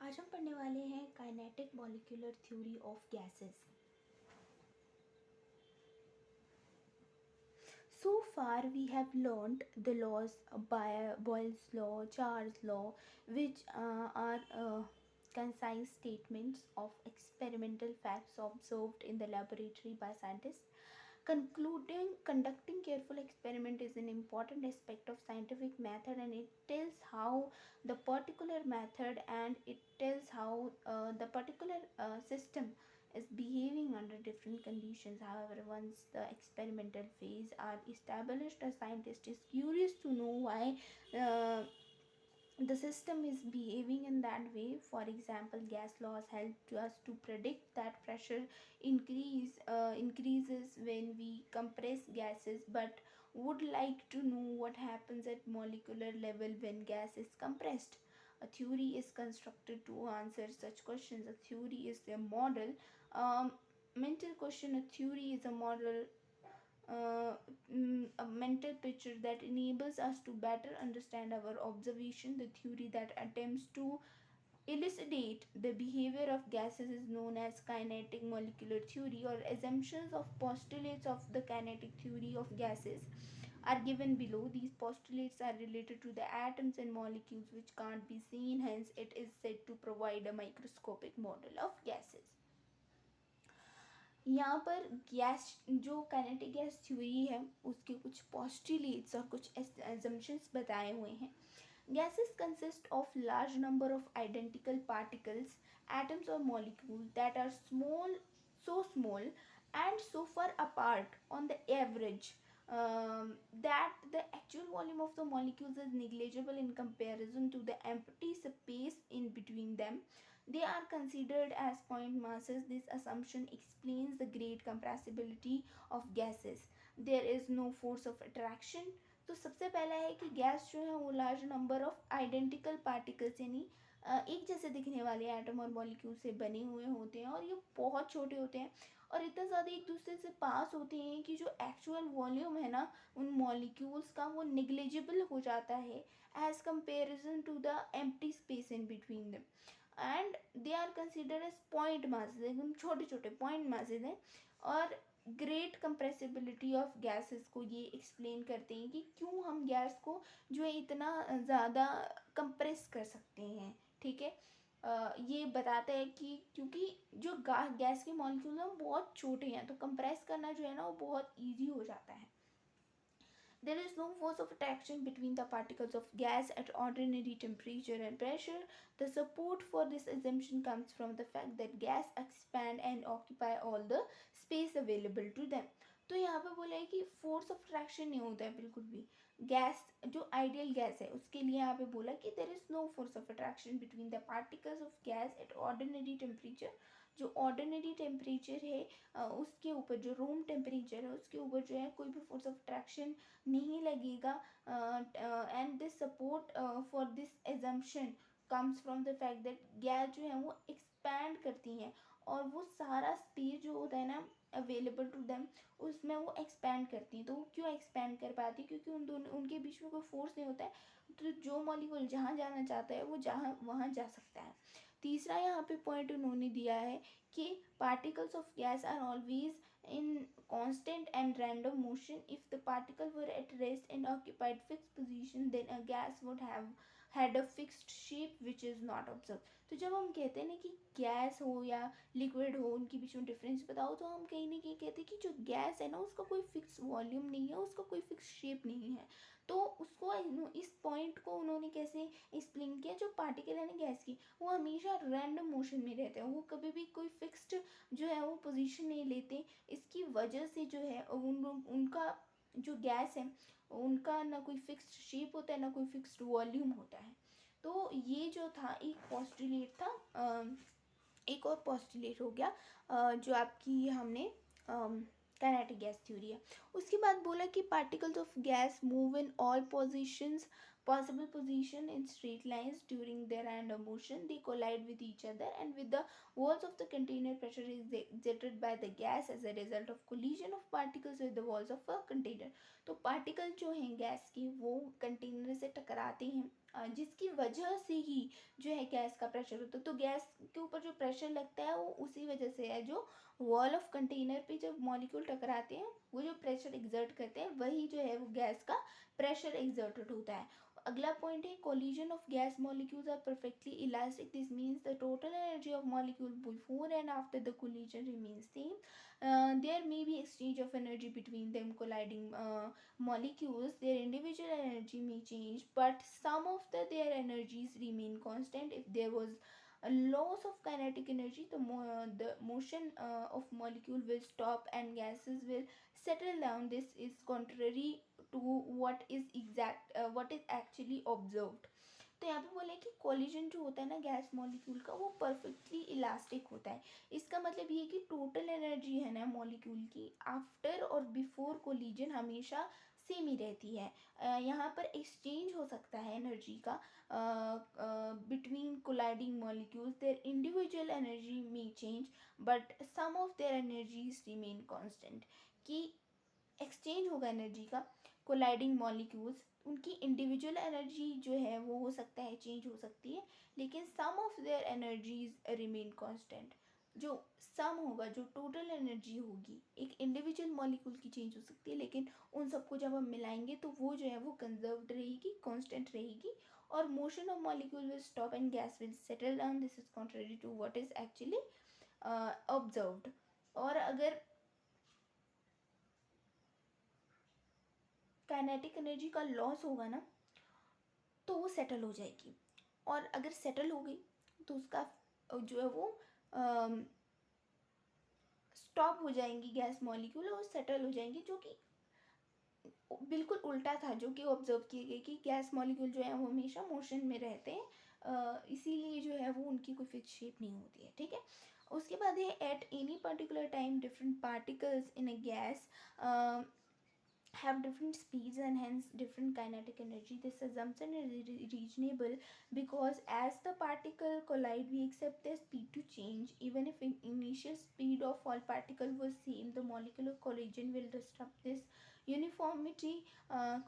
आज हम पढ़ने वाले हैं kinetic molecular theory of gases. So far we have learned the laws by Boyle's law, Charles' law, which are concise statements of experimental facts observed in the laboratory by scientists. Conducting careful experiment is an important aspect of scientific method, and it tells how the particular method and it tells how the particular system is behaving under different conditions. However, once the experimental phase are established, a scientist is curious to know why uh, the system is behaving in that way. For example, gas laws help us to predict that pressure increases when we compress gases, but would like to know what happens at molecular level when gas is compressed. A theory is constructed to answer such questions. A theory is a model. Mental question: a theory is a model, a mental picture that enables us to better understand our observation. The theory that attempts to elucidate the behavior of gases is known as kinetic molecular theory, or assumptions of postulates of the kinetic theory of gases are given below. These postulates are related to the atoms and molecules which can't be seen, hence it is said to provide a microscopic model of gases. यहाँ पर gas जो kinetic gas theory है उसके कुछ postulates और कुछ assumptions बताए हुए हैं. Gases consist of large number of identical particles, atoms or molecules that are so small and so far apart on the average that the actual volume of the molecules is negligible in comparison to the empty space in between them. They are considered as point masses. This assumption explains the great compressibility of gases. There is no force of attraction. तो सबसे पहला है कि gas जो है वो large number of identical particles यानी एक जैसे दिखने वाले एटम और मॉलिक्यूल से बने हुए होते हैं, और ये बहुत छोटे होते हैं और इतना ज़्यादा एक दूसरे से पास होते हैं कि जो एक्चुअल वॉल्यूम है ना उन मॉलिक्यूल्स का वो निग्लिजिबल हो जाता है as comparison to the empty space in between them, and they are considered as point masses. एकदम छोटे छोटे पॉइंट मासेस हैं. और ग्रेट कंप्रेसिबिलिटी ऑफ गैसेस को ये एक्सप्लेन करते हैं कि क्यों हम गैस को जो है इतना ज़्यादा कंप्रेस कर सकते हैं. ठीक है, ये बताता है कि क्योंकि जो गैस के मॉलिक्यूल हैं बहुत छोटे हैं तो कंप्रेस करना जो है ना वो बहुत ईजी हो जाता है. There is no force of attraction between the particles of gas at ordinary temperature and pressure. The support for this assumption comes from the fact that gas expand and occupy all the space available to them. तो यहाँ पे बोला है कि force of attraction नहीं होता है बिल्कुल भी. गैस जो आइडियल गैस है उसके लिए यहाँ पे बोला कि there is no force of attraction between the particles of gas at ordinary temperature. जो ऑर्डिनरी टेम्परेचर है उसके ऊपर, जो रूम टेम्परेचर है उसके ऊपर जो है कोई भी फोर्स ऑफ अट्रैक्शन नहीं लगेगा. And this support for this assumption comes from the fact that gas जो है वो एक्सपैंड करती हैं और वो सारा स्पेस जो होता है ना अवेलेबल टू देम उसमें वो एक्सपैंड करती हैं. तो वो क्यों एक्सपैंड कर पाती है? क्योंकि उन दोनों उनके बीच में कोई फोर्स नहीं होता है, तो जो मॉलिक्यूल जहाँ जाना चाहता है वो जहाँ वहाँ जा सकता है. तीसरा यहाँ पे पॉइंट उन्होंने दिया है कि particles of gas are always in constant and random motion. If the particle were at rest and occupied fixed position, then a gas would have had a fixed shape which is not observed. तो जब हम कहते हैं ना कि gas हो या liquid हो उनके बीच में डिफरेंस बताओ, तो हम कहीं ना कहीं कहते हैं कि जो गैस है ना उसका कोई फिक्स वॉल्यूम नहीं है, उसका कोई फिक्स शेप नहीं है. तो उसको इस पॉइंट को उन्होंने कैसे एक्सप्लेन किया, जो पार्टिकल है ना गैस की वो हमेशा रैंडम मोशन में रहते हैं, वो कभी भी कोई फिक्स्ड जो है वो पोजीशन नहीं लेते. इसकी वजह से जो है उनका जो गैस है उनका ना कोई फिक्स्ड शेप होता है ना कोई फिक्स्ड वॉल्यूम होता है. तो ये जो था एक पोस्टुलेट था. एक और पोस्टुलेट हो गया जो आपकी हमने काइनेटिक गैस थ्योरी है. उसके बाद बोला कि particles of gas move in all positions possible position in straight lines during their random motion. They collide with each other and with the walls of the container. Pressure is exerted by the gas as a result of collision of particles with the walls of a container. तो particle जो हैं gas के वो container से टकराते हैं जिसकी वजह से ही जो है गैस का प्रेशर होता है। तो गैस के ऊपर जो प्रेशर लगता है वो उसी वजह से है, जो वॉल ऑफ कंटेनर पे जब मॉलिक्यूल टकराते हैं वो जो प्रेशर एग्जर्ट करते हैं वही जो है वो गैस का प्रेशर एग्जर्टेड होता है। अगला पॉइंट है collision of gas molecules are perfectly elastic. This means the total energy of molecule before and after the collision remains same. There may be exchange of energy between them colliding molecules. Their individual energy may change, but some of their energies remain constant. If there was a loss of kinetic energy, the motion of molecule will stop and gases will settle down. This is contrary to what is actually observed. तो यहाँ पे बोले कि collision जो होता है ना gas molecule का वो परफेक्टली इलास्टिक होता है। इसका मतलब ये कि टोटल एनर्जी है ना मॉलिक्यूल की आफ्टर और बिफोर कोलिजन हमेशा सेम ही रहती है। यहाँ पर एक्सचेंज हो सकता है एनर्जी का between colliding molecules. Their individual energy में change but sum of their energies remain constant. कि एक्सचेंज होगा एनर्जी का, कोलाइडिंग मॉलिक्यूल्स उनकी इंडिविजुअल एनर्जी जो है वो हो सकता है चेंज हो सकती है, लेकिन sum of their energies remain constant. जो सम होगा, जो टोटल एनर्जी होगी एक इंडिविजुअल मॉलिक्यूल की चेंज हो सकती है, लेकिन उन सबको जब हम मिलाएंगे तो वो जो है वो कंजर्व्ड रहेगी, कांस्टेंट रहेगी। और motion of molecule will stop and gas will settle down. This is contrary to what is actually observed. और अगर काइनेटिक एनर्जी का लॉस होगा ना तो वो सेटल हो जाएगी, और अगर सेटल हो गई तो उसका जो है वो स्टॉप हो जाएंगी गैस मॉलिक्यूल और सेटल हो जाएंगी, जो कि बिल्कुल उल्टा था जो कि ऑब्जर्व किए गए कि गैस मॉलिक्यूल जो है वो हमेशा मोशन में रहते हैं, इसीलिए जो है वो उनकी कोई फिक्स शेप नहीं होती है। ठीक है, उसके बाद है at any particular time different particles in a gas have different speeds and hence different kinetic energy. This assumption is reasonable because as the particle collide, we accept their speed to change. Even if initial speed of all particle was same, the molecular collision will disrupt this uniformity.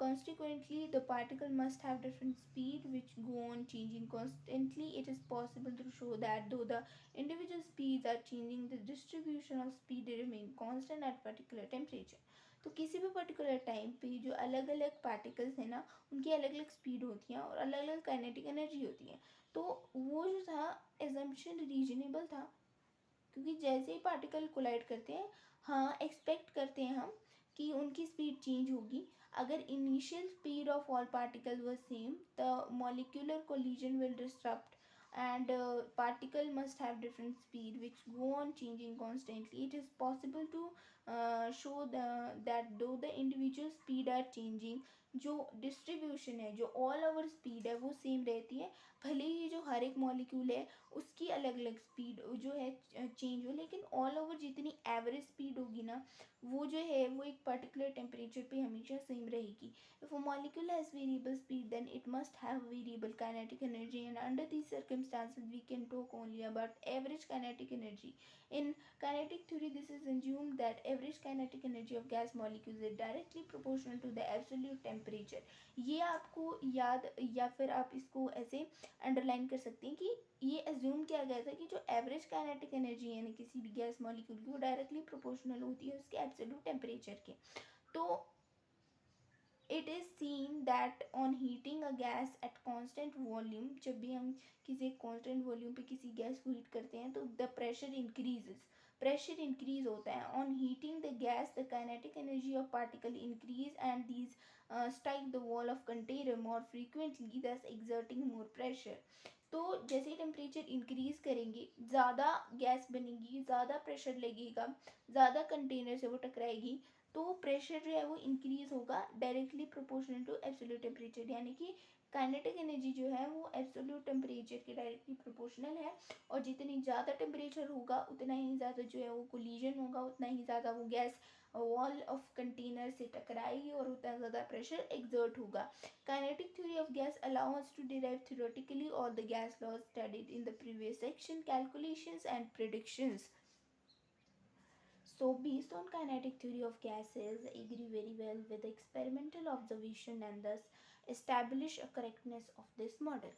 Consequently, the particle must have different speed which go on changing constantly. It is possible to show that though the individual speeds are changing, the distribution of speed remain constant at particular temperature. तो किसी भी particular time पे जो अलग अलग particles हैं ना उनकी अलग अलग स्पीड होती है और अलग अलग काइनेटिक एनर्जी होती है। तो वो जो था एजम्पशन रीजनेबल था, क्योंकि जैसे ही पार्टिकल कोलाइड करते हैं हाँ एक्सपेक्ट करते हैं हम कि उनकी स्पीड चेंज होगी। अगर initial speed of all particle were same the molecular collision will disturb and particle must have different speed which go on changing constantly. It is possible to show that though the individual speed are changing, जो distribution है जो all over speed है वो same रहती है, भले ही जो हर एक मॉलिक्यूल है उसकी अलग अलग स्पीड जो है चेंज हो, लेकिन ऑल ओवर जितनी एवरेज स्पीड होगी ना वो जो है वो एक पर्टिकुलर टेम्परेचर पे हमेशा सेम रहेगी। If a molecule has variable speed, then it must have variable kinetic energy, and under these circumstances, we can talk only about average kinetic energy. In kinetic theory, this is assumed that average kinetic energy of gas molecules is directly proportional to the absolute temperature. ये आपको याद या फिर आप इसको ऐसे underline कर सकते हैं कि ये अज्यूम किया गया था कि जो एवरेज काइनेटिक एनर्जी है ना किसी भी गैस मॉलिक्यूल की वो डायरेक्टली प्रोपोर्शनल होती है उसके एब्सोल्यूट टेम्परेचर के। तो it is seen that on heating a gas at constant volume, जब भी हम किसी constant volume पे किसी गैस को हीट करते हैं तो the pressure increases, pressure increase होता है। On heating the gas, the kinetic energy of particle increase and these strike the wall of container more frequently, thus exerting more pressure. तो जैसे टेम्परेचर इंक्रीज करेंगे ज़्यादा gas बनेगी, ज़्यादा pressure लगेगा, ज़्यादा कंटेनर से वो टकराएगी, तो प्रेशर जो है वो इंक्रीज होगा directly proportional to absolute temperature, यानी कि काइनेटिक एनर्जी जो है वो एब्सोल्यूट टेम्परेचर के डायरेक्टली प्रोपोर्शनल है। और जितनी ज़्यादा टेम्परेचर होगा उतना ही ज़्यादा जो है वो कोलिजन होगा, उतना ही ज़्यादा वो गैस वॉल ऑफ कंटेनर से टकराएगी और उतना ज़्यादा प्रेशर एक्सर्ट होगा। Kinetic theory of gas allow us to derive theoretically all the gas laws studied in the previous section, calculations and predictions. So, based on kinetic theory of gases, agree very well with experimental observation and thus establish a correctness of this model.